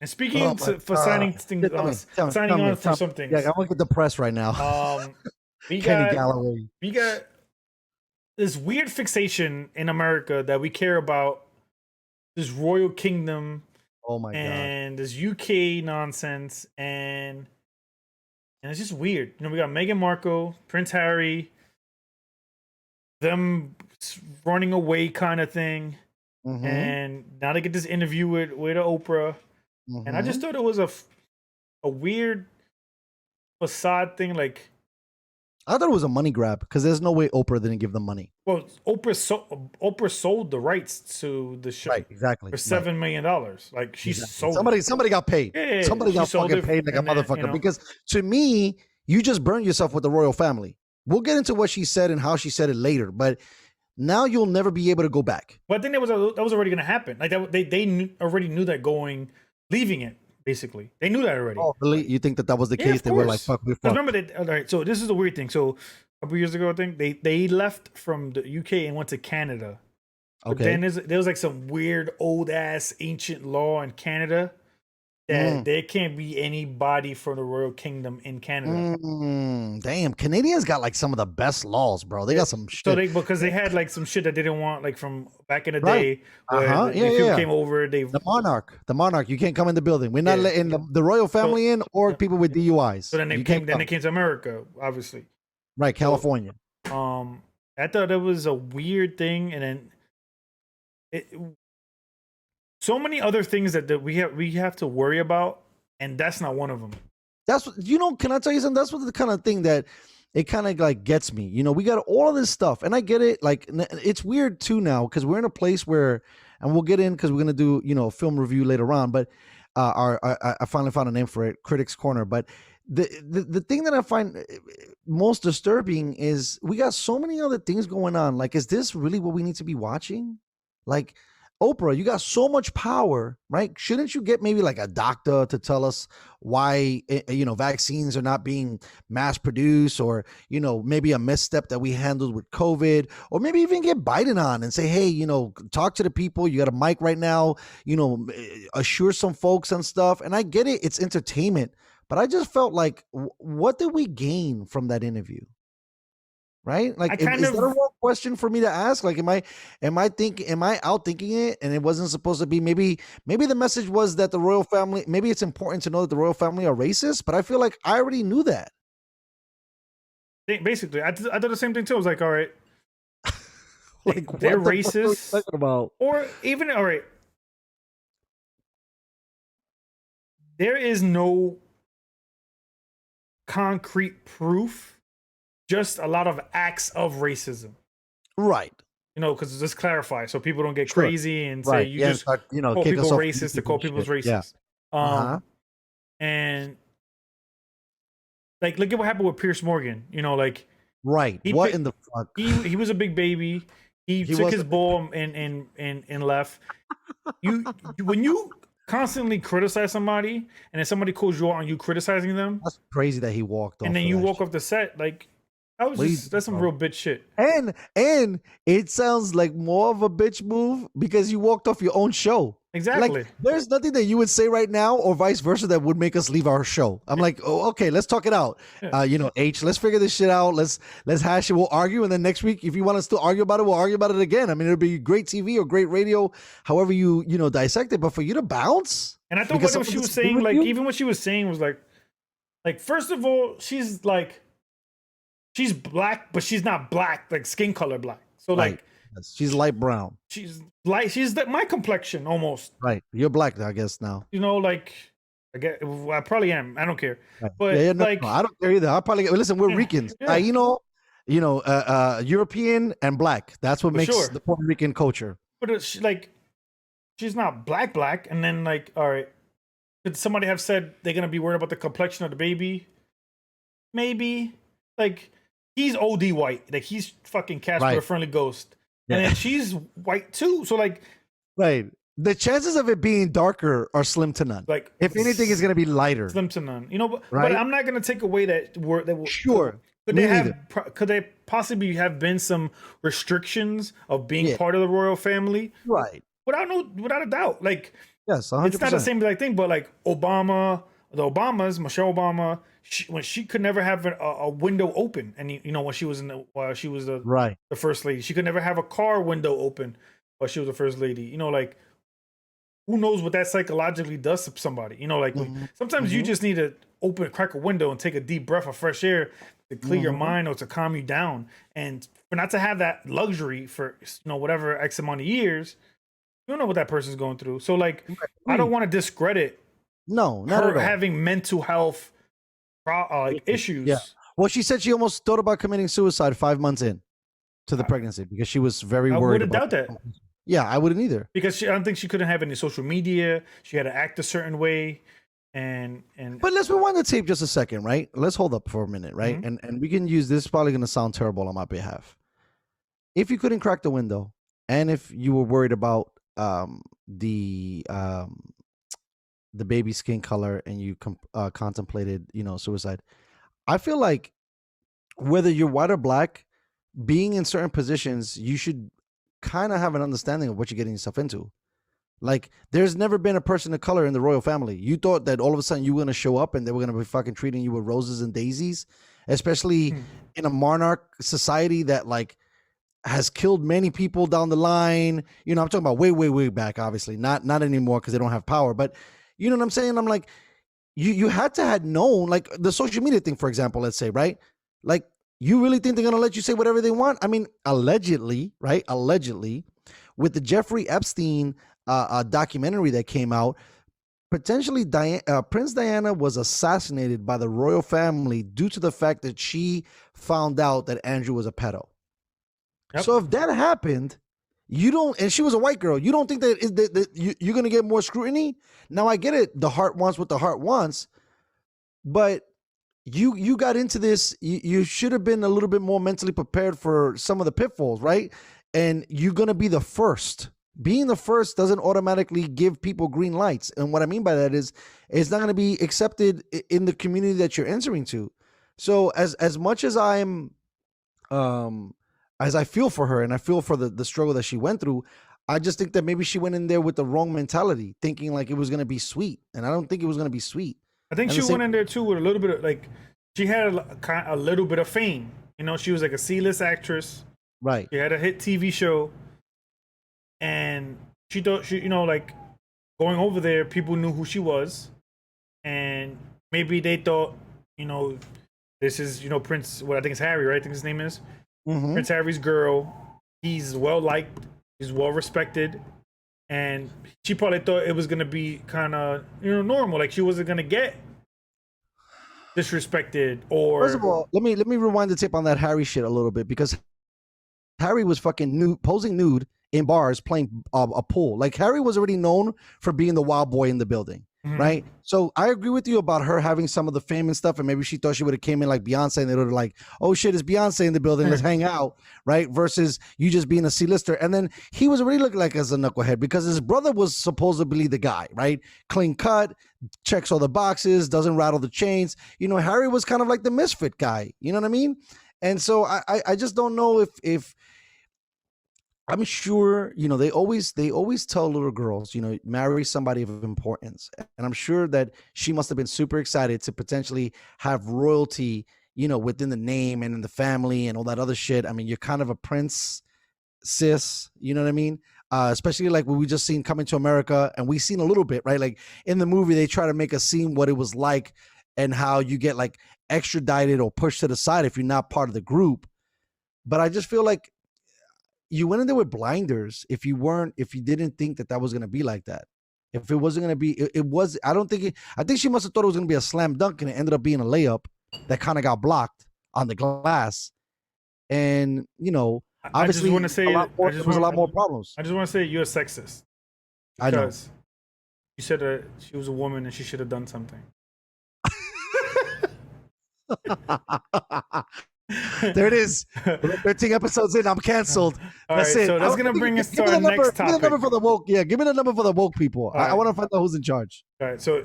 And Oh speaking my for God. signing things, signing Tell me, on for tell me. some Yeah, things. I'm gonna get depressed right now. Um, we Kenny got Galloway. we got this weird fixation in America that we care about this royal kingdom Oh my God. and this UK nonsense, and it's just weird. You know, we got Meghan Markle, Prince Harry, them running away kind of thing, Mm-hmm. and now they get this interview with Oprah, and I just Mm-hmm. thought it was a weird facade thing. Like, I thought it was a money grab because there's no way Oprah didn't give them money. well, Oprah sold the rights to the show Right. Exactly. for Right. $7 million. Like, she Exactly. sold it. Somebody got paid. Yeah, yeah, yeah. Somebody She got sold fucking it, paid like a and then motherfucker. Because to me, you just burned yourself with the royal family. We'll get into what she said and how she said it later, but now you'll never be able to go back. But I think that was already going to happen. Like that, already knew that leaving it. Basically, they knew that already. Oh, really? You think that was the Yeah, case? of They were like, course. "Fuck, we Because fucked." remember, all right. So this is the weird thing. So a couple years ago, I think they left from the UK and went to Canada. But then Okay. there was like some weird old ass ancient law in Canada that Mm. there can't be anybody from the royal kingdom in Canada. Damn, Canadians got like some of the best laws, bro. They Yeah. got some So shit. because they had like some shit that they didn't want, like from back in the Right. day where Uh-huh. Yeah, the yeah, people yeah. came over. They The monarch. You can't come in the building. We're not Yeah. letting the royal So family in or yeah. people with So DUIs. then You can't they come. came to America, obviously. Right, So California. um I thought it was a weird thing, and then it, so many other things that we have to worry about, and that's not one of them. That's what can I tell you something? That's what the kind of thing that it kind of like gets me. We got all of this stuff, and I get it. Like it's weird too now because we're in a place where, and we'll get in because we're gonna do a film review later on. But I finally found a name for it, Critics Corner. But the thing that I find most disturbing is we got so many other things going on. Like, is this really what we need to be watching? Like, Oprah, you got so much power, right? Shouldn't you get maybe like a doctor to tell us why vaccines are not being mass produced, or maybe a misstep that we handled with COVID, or maybe even get Biden on and say, hey, talk to the people. You got a mic right now, assure some folks and stuff. And I get it, it's entertainment, but I just felt like, what did we gain from that interview? Right? I Like, kind is that a of wrong question for me to ask? Like, am I out thinking it, and it wasn't supposed to be? Maybe the message was that the royal family. Maybe it's important to know that the royal family are racist, but I feel like I already knew that. basically I did the same thing too. I was like, all right, Like, they're what the fuck are we racist, talking about? or even all right. There is no concrete proof, just a lot of acts of racism. Right. Because just clarify so people don't get Sure. crazy and say Right. you Yeah. just Start, call kick people us off racist to YouTube call and people shit. Yeah. racist. Uh-huh. And like, look at what happened with Pierce Morgan. Like, Right. he What picked, in the fuck? he was a big baby. He took was his a big ball and left. When you constantly criticize somebody, and then somebody calls you out on you criticizing them, That's crazy that he walked off. and then of you that walk shit. off the set, like that's some bro? real bitch shit. And it sounds like more of a bitch move because you walked off your own show. Exactly. Like, there's nothing that you would say right now or vice versa that would make us leave our show. I'm like, oh, okay, let's talk it out. Yeah. H, let's figure this shit out. Let's hash it. We'll argue, and then next week, if you want us to argue about it, we'll argue about it again. I mean, it'll be great TV or great radio, however you dissect it. But for you to bounce, And I thought what she was saying, like, even what she was saying was like first of all, she's black, but she's not black, like skin color black. So right. like, she's light brown. she's my complexion almost. Right. You're black, I guess now. Like, I probably am. I don't care. Right. But no, like, I don't care either. I'll probably listen. We're Ricans. Yeah. European and black. That's what For makes sure. the Puerto Rican culture. But it's she's not black. And then like, all right, could somebody have said they're gonna be worried about the complexion of the baby? Maybe. Like, he's OD white. Like, he's fucking Casper Right. the Friendly Ghost. Yeah. And then she's white too. So like, Right. The chances of it being darker are slim to none. like, If anything, it's going to be lighter. slim to none. But Right? I'm not gonna take away that word that Sure. could Me they have neither. could they possibly have been some restrictions of being Yeah. part of the royal family? Right. Without a doubt. Like, Yes, It's not the 100%. same exact thing, but like Michelle Obama, when she could never have a window open, and when she was while she was Right. the first lady, she could never have a car window open while she was the first lady. Like who knows what that psychologically does to somebody? Like Hmm. sometimes you Hmm. just need to crack a window and take a deep breath of fresh air to clear your Hmm. mind or to calm you down. And for not to have that luxury for whatever X amount of years, you don't know what that person's going through. So like, I don't Agreed. want to discredit No, not at her all. having mental health like Yeah. issues. Well, she said she almost thought about committing suicide 5 months in to the pregnancy because she was very I worried wouldn't about. doubt that Yeah, I wouldn't either. because I don't think she couldn't have any social media. She had to act a certain way, and But let's rewind the tape just a second, right? Let's hold up for a minute, right? mhm. And we can use this. Is probably going to sound terrible on my behalf. If you couldn't crack the window, and if you were worried about the baby skin color, and you contemplated, suicide, I feel like whether you're white or black, being in certain positions, you should kind of have an understanding of what you're getting yourself into. Like, there's never been a person of color in the royal family. You thought that all of a sudden you were going to show up and they were going to be fucking treating you with roses and daisies, especially in a monarch society that like has killed many people down the line. I'm talking about way, way, way back. Obviously, not anymore because they don't have power. But you know what I'm saying? I'm like, you had to had known, like the social media thing, for example. Let's say, right? Like, you really think they're gonna let you say whatever they want? I mean, allegedly, right? Allegedly, with the Jeffrey Epstein documentary that came out, potentially Prince Diana was assassinated by the royal family due to the fact that she found out that Andrew was a pedo. Yep. So if that happened, you don't, and she was a white girl, you don't think that you're going to get more scrutiny? Now I get it. The heart wants what the heart wants, but you got into this. You should have been a little bit more mentally prepared for some of the pitfalls, right? And you're going to be the first. Being the first doesn't automatically give people green lights. And what I mean by that is it's not going to be accepted in the community that you're entering to. So as much as as I feel for her and I feel for the struggle that she went through, I just think that maybe she went in there with the wrong mentality, thinking like it was going to be sweet. And I don't think it was going to be sweet. I think And she the same, went in there too with a little bit of like she had a little bit of fame. She was like a C-list actress. right. She had a hit TV show, and she thought like going over there, people knew who she was, and maybe they thought, this is Prince. What I think it's Harry, right? I think his name is Prince Harry's girl. He's well liked. He's well respected. And she probably thought it was gonna be kind of normal, like she wasn't gonna get disrespected or. First of all, let me rewind the tape on that Harry shit a little bit, because Harry was fucking nude, posing nude in bars playing a pool. Like, Harry was already known for being the wild boy in the building, right? So I agree with you about her having some of the fame and stuff, and maybe she thought she would have came in like Beyonce and they would have like, oh shit, it's Beyonce in the building, let's hang out, right? Versus you just being a C-lister. And then he was already looking like as a knucklehead because his brother was supposedly the guy, right? Clean cut, checks all the boxes, doesn't rattle the chains. Harry was kind of like the misfit guy. You know what I mean? And so I just don't know if I'm sure, they always tell little girls, marry somebody of importance. And I'm sure that she must have been super excited to potentially have royalty, within the name and in the family and all that other shit. I mean, you're kind of a prince, sis, you know what I mean? Especially like what we just seen Coming to America, and we seen a little bit, right? Like in the movie, they try to make us seem what it was like and how you get like extradited or pushed to the side if you're not part of the group. But I just feel like you went in there with blinders if you didn't think that was going to be like that. If it wasn't going to be, it was, I think she must have thought it was going to be a slam dunk, and it ended up being a layup that kind of got blocked on the glass. And, obviously I just want to say there was a lot more problems. I just want to say you're a sexist. I know. Because you said that she was a woman and she should have done something. There it is. 13 episodes in, I'm canceled. That's it. So that's gonna bring us to our next topic. Give me the number for the woke. Yeah, give me the number for the woke people. I want to find out who's in charge. All right. So